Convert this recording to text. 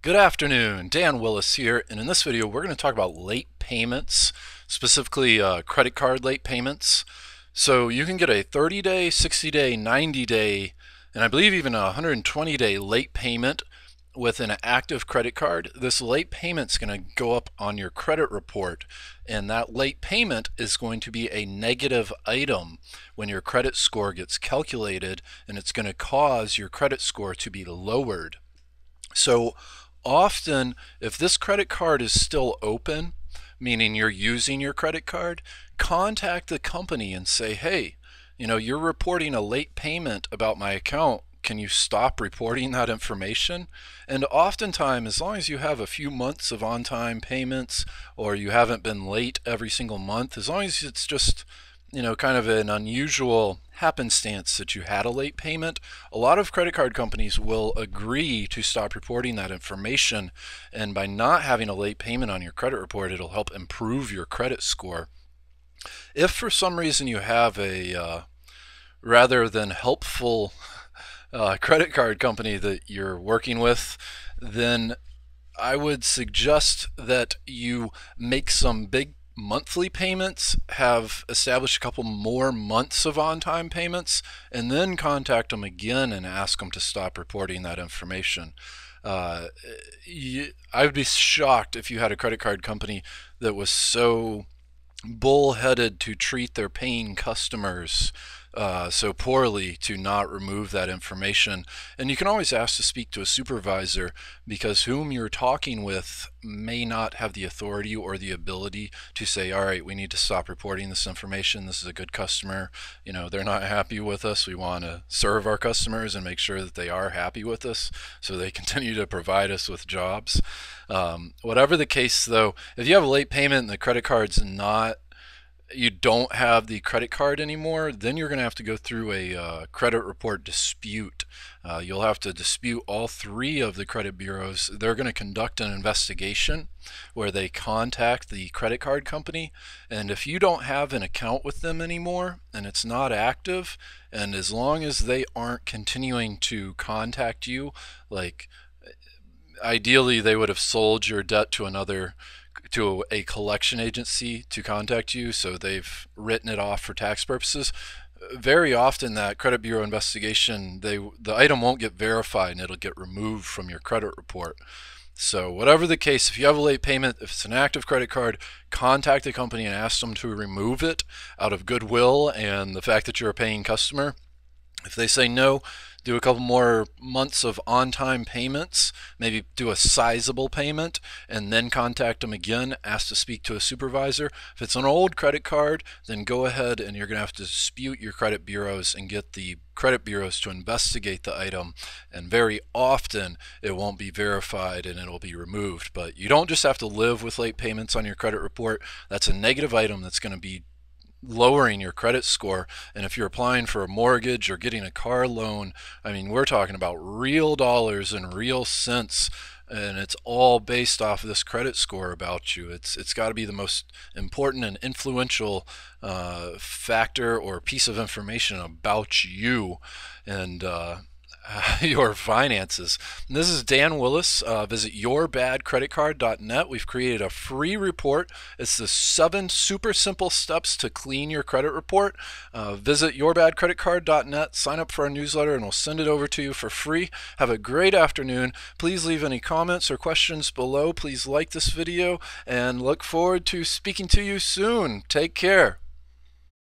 Good afternoon, Dan Willis here, and in this video we're going to talk about late payments, specifically credit card late payments. So you can get a 30-day, 60-day, 90-day, and I believe even a 120-day late payment with an active credit card. This late payment's going to go up on your credit report, and that late payment is going to be a negative item when your credit score gets calculated, and it's going to cause your credit score to be lowered. So often, if this credit card is still open, meaning you're using your credit card, contact the company and say, hey, you're reporting a late payment about my account. Can you stop reporting that information? And oftentimes, as long as you have a few months of on-time payments or you haven't been late every single month, as long as it's just kind of an unusual happenstance that you had a late payment, a lot of credit card companies will agree to stop reporting that information. And by not having a late payment on your credit report, it'll help improve your credit score. If for some reason you have a rather than helpful credit card company that you're working with, then I would suggest that you make some big monthly payments, have established a couple more months of on-time payments, and then contact them again and ask them to stop reporting that information. I would be shocked if you had a credit card company that was so bullheaded to treat their paying customers so poorly to not remove that information. And you can always ask to speak to a supervisor, because whom you're talking with may not have the authority or the ability to say, all right, we need to stop reporting this information. This is a good customer. They're not happy with us. We want to serve our customers and make sure that they are happy with us so they continue to provide us with jobs. Whatever the case, though, if you have a late payment and the credit card's not, you don't have the credit card anymore, then you're going to have to go through a credit report dispute. You'll have to dispute all three of the credit bureaus. They're going to conduct an investigation where they contact the credit card company, and if you don't have an account with them anymore and it's not active, and as long as they aren't continuing to contact you, like ideally they would have sold your debt to a collection agency to contact you, so they've written it off for tax purposes. Very often that credit bureau investigation, the item won't get verified and it'll get removed from your credit report. So whatever the case, if you have a late payment, if it's an active credit card, contact the company and ask them to remove it out of goodwill and the fact that you're a paying customer. If they say no, do a couple more months of on-time payments, maybe do a sizable payment, and then contact them again, ask to speak to a supervisor. If it's an old credit card, then go ahead and you're going to have to dispute your credit bureaus and get the credit bureaus to investigate the item, and very often it won't be verified and it'll be removed. But you don't just have to live with late payments on your credit report. That's a negative item that's going to be lowering your credit score. And if you're applying for a mortgage or getting a car loan, I mean, we're talking about real dollars and real cents, and it's all based off of this credit score about you. It's got to be the most important and influential factor or piece of information about you and your finances. And this is Dan Willis. Visit yourbadcreditcard.net. We've created a free report. It's the 7 super simple steps to clean your credit report. Visit yourbadcreditcard.net, sign up for our newsletter, and we'll send it over to you for free. Have a great afternoon. Please leave any comments or questions below. Please like this video, and look forward to speaking to you soon. Take care.